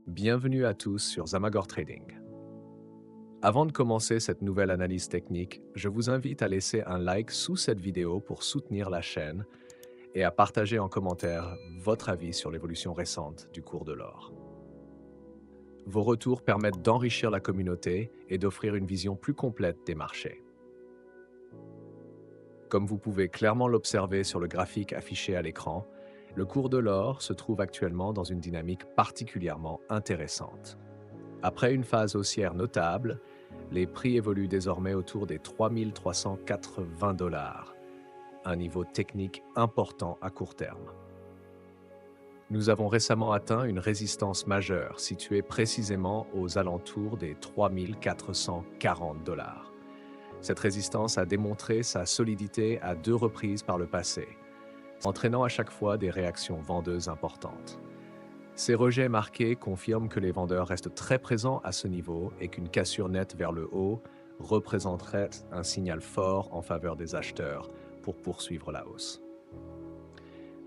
Bienvenue à tous sur Zamagor Trading. Avant de commencer cette nouvelle analyse technique, je vous invite à laisser un like sous cette vidéo pour soutenir la chaîne et à partager en commentaire votre avis sur l'évolution récente du cours de l'or. Vos retours permettent d'enrichir la communauté et d'offrir une vision plus complète des marchés. Comme vous pouvez clairement l'observer sur le graphique affiché à l'écran, le cours de l'or se trouve actuellement dans une dynamique particulièrement intéressante. Après une phase haussière notable, les prix évoluent désormais autour des 3 380 $, un niveau technique important à court terme. Nous avons récemment atteint une résistance majeure située précisément aux alentours des 3 440 $. Cette résistance a démontré sa solidité à 2 reprises par le passé, entraînant à chaque fois des réactions vendeuses importantes. Ces rejets marqués confirment que les vendeurs restent très présents à ce niveau et qu'une cassure nette vers le haut représenterait un signal fort en faveur des acheteurs pour poursuivre la hausse.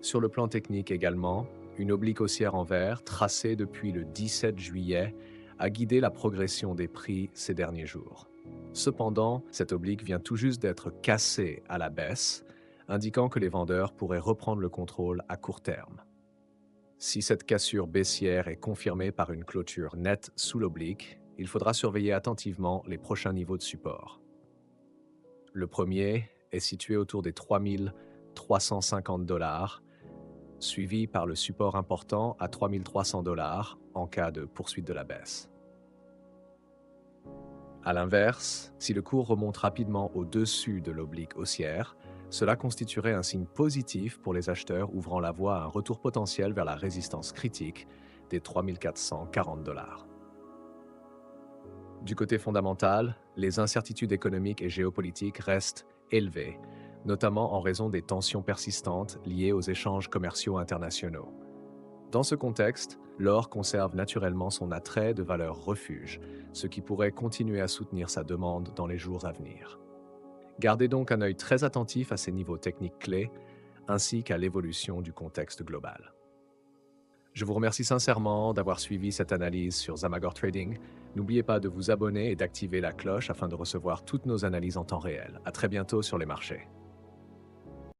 Sur le plan technique également, une oblique haussière en vert, tracée depuis le 17 juillet, a guidé la progression des prix ces derniers jours. Cependant, cette oblique vient tout juste d'être cassée à la baisse, indiquant que les vendeurs pourraient reprendre le contrôle à court terme. Si cette cassure baissière est confirmée par une clôture nette sous l'oblique, il faudra surveiller attentivement les prochains niveaux de support. Le premier est situé autour des 3 350 $, suivi par le support important à 3 300 $ en cas de poursuite de la baisse. A l'inverse, si le cours remonte rapidement au-dessus de l'oblique haussière, cela constituerait un signe positif pour les acheteurs ouvrant la voie à un retour potentiel vers la résistance critique des 3 440 $. Du côté fondamental, les incertitudes économiques et géopolitiques restent élevées, notamment en raison des tensions persistantes liées aux échanges commerciaux internationaux. Dans ce contexte, l'or conserve naturellement son attrait de valeur refuge, ce qui pourrait continuer à soutenir sa demande dans les jours à venir. Gardez donc un œil très attentif à ces niveaux techniques clés, ainsi qu'à l'évolution du contexte global. Je vous remercie sincèrement d'avoir suivi cette analyse sur Zamagor Trading. N'oubliez pas de vous abonner et d'activer la cloche afin de recevoir toutes nos analyses en temps réel. À très bientôt sur les marchés.